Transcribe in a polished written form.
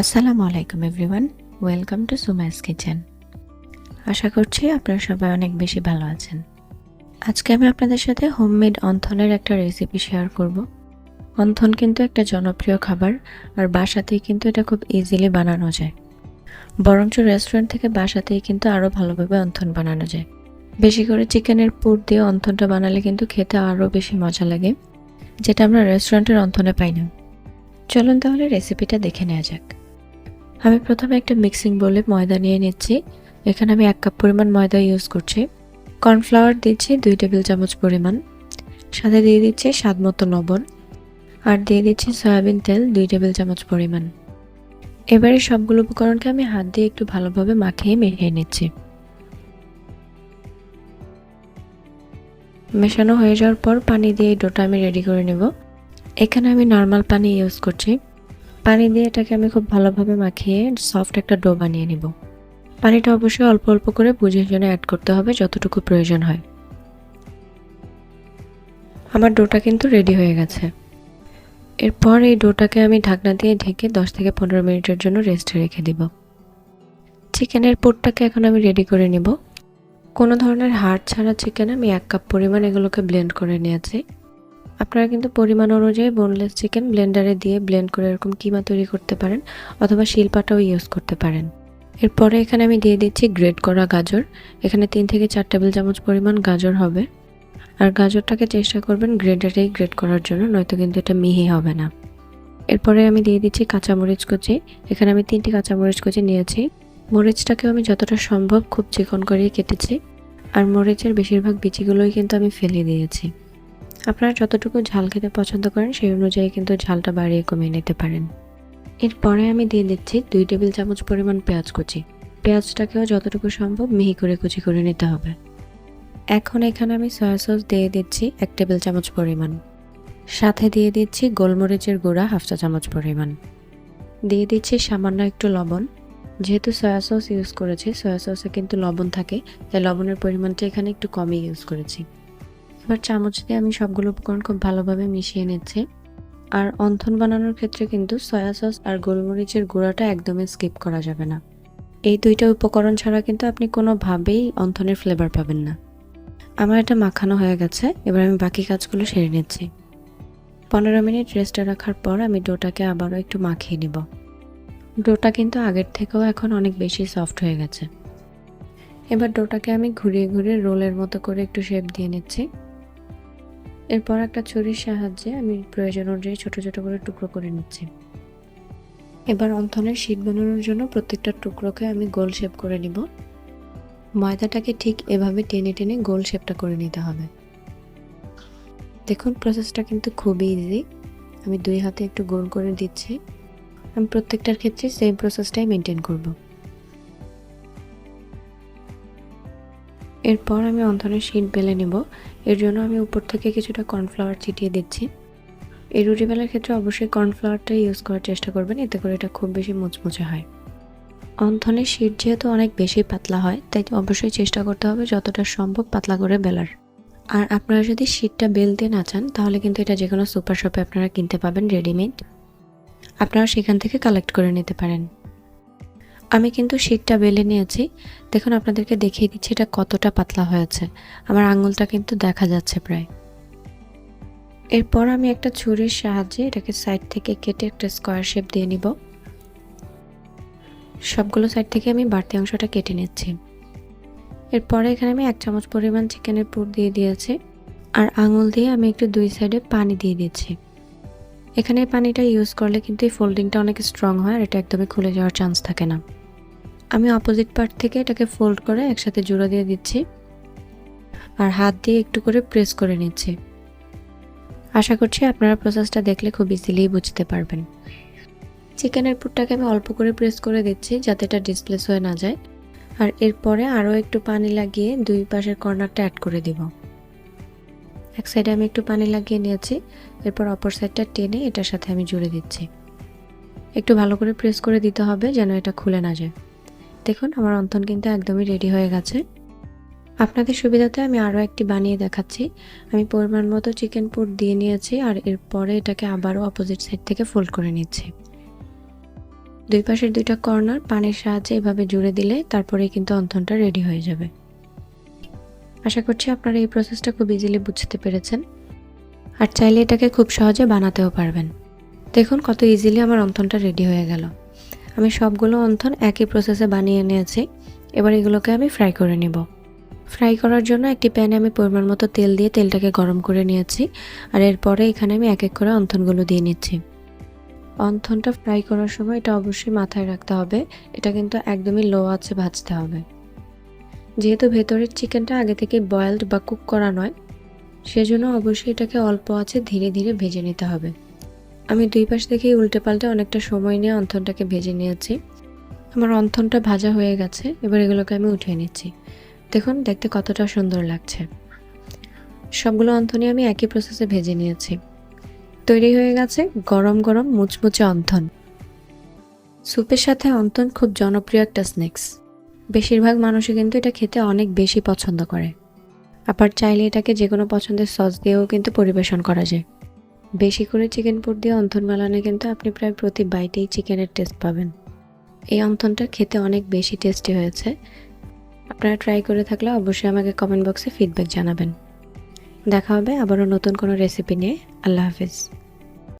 আসসালামু আলাইকুম everyone, welcome to Sumai's kitchen. আশা করছি আপনারা সবাই অনেক বেশি ভালো আছেন। আজকে আমি আপনাদের সাথে হোমমেড অন্থনের একটা রেসিপি শেয়ার করব। অন্থন কিন্তু একটা জনপ্রিয় খাবার, আর বাসাতেই কিন্তু এটা খুব ইজিলি বানানো যায়। বরঞ্চ রেস্টুরেন্ট থেকে বাসাতেই কিন্তু আরও ভালোভাবে অন্থন বানানো যায়। বেশি করে চিকেনের পুর দিয়ে অন্থনটা বানালে কিন্তু খেতে আরও বেশি মজা লাগে, যেটা আমরা রেস্টুরেন্টের অন্থনে পাই না। চলুন তাহলে রেসিপিটা দেখে নেওয়া যাক। আমি প্রথমে একটা মিক্সিং বোলে ময়দা নিয়ে নিচ্ছি। এখানে আমি 1 কাপ পরিমাণ ময়দা ইউজ করছি। কর্নফ্লাওয়ার দিচ্ছি 2 টেবিল চামচ পরিমাণ, সাথে দিয়ে দিচ্ছি স্বাদ মতো লবণ, আর দিয়ে দিচ্ছি সয়াবিন তেল 2 টেবিল চামচ পরিমাণ। এবারে সবগুলো উপকরণকে আমি হাত দিয়ে একটু ভালোভাবে মাখিয়ে মিশিয়ে নিচ্ছি। মেশানো হয়ে যাওয়ার পর পানি দিয়ে এই ডোটা আমি রেডি করে নেব। এখানে আমি নর্মাল পানি ইউজ করছি। পানি দিয়ে এটাকে আমি খুব ভালোভাবে মাখিয়ে সফট একটা ডো বানিয়ে নেব। পানিটা অবশ্যই অল্প অল্প করে বুঝে শুনে অ্যাড করতে হবে, যতটুকু প্রয়োজন হয়। আমার ডোটা কিন্তু রেডি হয়ে গেছে। এরপর এই ডোটাকে আমি ঢাকনা দিয়ে ঢেকে 10 থেকে 15 মিনিটের জন্য রেস্টে রেখে দিব। চিকেনের পুরটাকে এখন আমি রেডি করে নিব। কোনো ধরনের হাড় ছাড়া চিকেন আমি 1 কাপ পরিমাণ এগুলোকে ব্লেন্ড করে নিয়েছি। আপনারা কিন্তু পরিমাণ অনুযায়ী বোনলেস চিকেন ব্লেন্ডারে দিয়ে ব্লেন্ড করে এরকম কিমা তৈরি করতে পারেন, অথবা শিলপাটাও ইউজ করতে পারেন। এরপরে এখানে আমি দিয়ে দিচ্ছি গ্রেট করা গাজর। এখানে 3 থেকে 4 টেবিল চামচ পরিমাণ গাজর হবে। আর গাজরটাকে চেষ্টা করবেন গ্রেটারেই গ্রেট করার জন্য, নয়তো কিন্তু এটা মিহি হবে না। এরপরে আমি দিয়ে দিচ্ছি কাঁচামরিচ কুচি। এখানে আমি 3টি কাঁচামরিচ কুচি নিয়েছি। মরিচটাকেও আমি যতটা সম্ভব খুব চিকন করে কেটেছি, আর মরিচের বেশিরভাগ বিচিগুলোই কিন্তু আমি ফেলে দিয়েছি। আপনারা যতটুকু ঝাল খেতে পছন্দ করেন সেই অনুযায়ী কিন্তু ঝালটা বাড়িয়ে কমিয়ে নিতে পারেন। এরপরে আমি দিয়ে দিচ্ছি 2 টেবিল চামচ পরিমাণ পেঁয়াজ কুচি। পেঁয়াজটাকেও যতটুকু সম্ভব মিহি করে কুচি করে নিতে হবে। এখন এখানে আমি সয়া সস দিয়ে দিচ্ছি 1 টেবিল চামচ পরিমাণ, সাথে দিয়ে দিচ্ছি গোলমরিচের গুঁড়া 1/2 চা চামচ পরিমাণ, দিয়ে দিচ্ছি সামান্য একটু লবণ। যেহেতু সয়া সস ইউজ করেছি, সয়া সসে কিন্তু লবণ থাকে, তাই লবণের পরিমাণটা এখানে একটু কমই ইউজ করেছি। এবার চামচ দিয়ে আমি সবগুলো উপকরণ খুব ভালোভাবে মিশিয়ে নিচ্ছি। আর অন্থন বানানোর ক্ষেত্রে কিন্তু সয়া সস আর গোলমরিচের গুঁড়াটা একদমই স্কিপ করা যাবে না। এই দুইটা উপকরণ ছাড়া কিন্তু আপনি কোনোভাবেই অন্থনের ফ্লেভার পাবেন না। আমার এটা মাখানো হয়ে গেছে। এবার আমি বাকি কাজগুলো সেরে নিচ্ছি। 15 মিনিট রেস্টে রাখার পর আমি ডোটাকে আবারও একটু মাখিয়ে নিব। ডোটা কিন্তু আগের থেকেও এখন অনেক বেশি সফট হয়ে গেছে। এবার ডোটাকে আমি ঘুরিয়ে ঘুরিয়ে রোলের মতো করে একটু শেপ দিয়ে নিচ্ছি। এরপর একটা ছুরির সাহায্যে আমি প্রয়োজন অনুযায়ী ছোট ছোট করে টুকরো করে নিচ্ছি। এবার অন্থনের শীট বানানোর জন্য প্রত্যেকটা টুকরোকে আমি গোল শেপ করে নিব। ময়দাটাকে ঠিক এভাবে টেনে টেনে গোল শেপটা করে নিতে হবে। দেখুন, প্রসেসটা কিন্তু খুবই ইজি। আমি 2 হাতে একটু গোল করে দিচ্ছি। আমি প্রত্যেকটার ক্ষেত্রে সেম প্রসেসটাই মেনটেন করব। এরপর আমি অন্থনের শীট বেলে নেব। এর জন্য আমি উপর থেকে কিছুটা কর্নফ্লাওয়ার ছিটিয়ে দিচ্ছি। এই রুটি বেলার ক্ষেত্রে অবশ্যই কর্নফ্লাওয়ারটাই ইউজ করার চেষ্টা করবেন, এতে করে এটা খুব বেশি মুচমুচে হয়। অন্থনের শীট যেহেতু অনেক বেশি পাতলা হয়, তাই অবশ্যই চেষ্টা করতে হবে যতটা সম্ভব পাতলা করে বেলার। আর আপনারা যদি শীটটা বেলতে না চান, তাহলে কিন্তু এটা যে কোনো সুপার শপে আপনারা কিনতে পাবেন রেডিমেড। আপনারা সেখান থেকে কালেক্ট করে নিতে পারেন। আমি কিন্তু শীটটা বেলে নিয়েছি। দেখুন, আপনাদেরকে দেখিয়ে দিচ্ছি এটা কতটা পাতলা হয়েছে। আমার আঙুলটা কিন্তু দেখা যাচ্ছে প্রায়। এরপর আমি একটা ছুরির সাহায্যে এটাকে সাইড থেকে কেটে একটা স্কোয়ার শেপ দিয়ে নিব। সবগুলো সাইড থেকে আমি বাড়তি অংশটা কেটে নিচ্ছি। এরপরে এখানে আমি 1 চামচ পরিমাণ চিকেনের পুর দিয়ে দিয়েছি, আর আঙুল দিয়ে আমি একটু 2 সাইডে পানি দিয়ে দিচ্ছি। এখানে পানিটা ইউজ করলে কিন্তু এই ফোল্ডিংটা অনেক স্ট্রং হয়, আর এটা একদমই খুলে যাওয়ার চান্স থাকে না। আমি অপোজিট পার্ট থেকে এটাকে ফোল্ড করে একসাথে জোড়া দিয়ে দিচ্ছি, আর হাত দিয়ে একটু করে প্রেস করে নিচ্ছি। আশা করছি আপনারা প্রসেসটা দেখলে খুব ইজিলি বুঝতে পারবেন। চিকেনের পুরটাকে আমি অল্প করে প্রেস করে দিচ্ছি, যাতে এটা ডিসপ্লেস হয়ে না যায়। আর এরপরে আরও একটু পানি লাগিয়ে 2 পাশের কর্নারটা অ্যাড করে দিব। এক সাইডে আমি একটু পানি লাগিয়ে নিয়েছি। এরপর অপর সাইডটা টেনে এটার সাথে আমি জুড়ে দিচ্ছি। একটু ভালো করে প্রেস করে দিতে হবে যেন এটা খুলে না যায়। দেখুন, আমার অন্থন কিন্তু একদমই রেডি হয়ে গেছে। আপনাদের সুবিধাতে আমি আরও একটি বানিয়ে দেখাচ্ছি। আমি পরিমাণ মতো চিকেন পুর দিয়ে নিয়েছি, আর এরপরে এটাকে আবারও অপোজিট সাইড থেকে ফোল্ড করে নিচ্ছি। দুই পাশের দুইটা কর্নার পানির সাহায্যে এভাবে জুড়ে দিলে তারপরেই কিন্তু অন্থনটা রেডি হয়ে যাবে। আশা করছি আপনারা এই প্রসেসটা খুব ইজিলি বুঝতে পেরেছেন, আর চাইলে এটাকে খুব সহজে বানাতেও পারবেন। দেখুন কত ইজিলি আমার অন্থনটা রেডি হয়ে গেল। আমি সবগুলো অন্থন একই প্রসেসে বানিয়ে নিয়েছি। এবার এগুলোকে আমি ফ্রাই করে নিব। ফ্রাই করার জন্য একটি প্যানে আমি পরিমাণ মতো তেল দিয়ে তেলটাকে গরম করে নিয়েছি, আর এরপরে এখানে আমি এক এক করে অন্থনগুলো দিয়ে নিচ্ছি। অন্থনটা ফ্রাই করার সময় এটা অবশ্যই মাথায় রাখতে হবে, এটা কিন্তু একদমই লো আঁচে ভাজতে হবে। যেহেতু ভেতরের চিকেনটা আগে থেকে বয়েলড বা কুক করা নয়, সেজন্য অবশ্যই এটাকে অল্প আঁচে ধীরে ধীরে ভেজে নিতে হবে। আমি দুই পাশ থেকেই উল্টে পাল্টে অনেকটা সময় নিয়ে অন্থনটাকে ভেজে নিয়েছি। আমার অন্থনটা ভাজা হয়ে গেছে, এবার এগুলোকে আমি উঠিয়ে নিচ্ছি। দেখুন দেখতে কতটা সুন্দর লাগছে। সবগুলো অন্থনই আমি একই প্রসেসে ভেজে নিয়েছি। তৈরি হয়ে গেছে গরম গরম মুচমুচে অন্থন। স্যুপের সাথে অন্থন খুব জনপ্রিয় একটা স্ন্যাক্স। বেশিরভাগ মানুষই কিন্তু এটা খেতে অনেক বেশি পছন্দ করে। আবার চাইলে এটাকে যে কোনো পছন্দের সস দিয়েও কিন্তু পরিবেশন করা যায়। বেশি করে চিকেন পুর দিয়ে অন্থন বানালে কিন্তু আপনি প্রায় প্রতি বাইটেই চিকেনের টেস্ট পাবেন। এই অন্থনটা খেতে অনেক বেশি টেস্টি হয়েছে। আপনারা ট্রাই করে থাকলে অবশ্যই আমাকে কমেন্ট বক্সে ফিডব্যাক জানাবেন। দেখা হবে আবারও নতুন কোনো রেসিপি নিয়ে। আল্লাহ হাফেজ।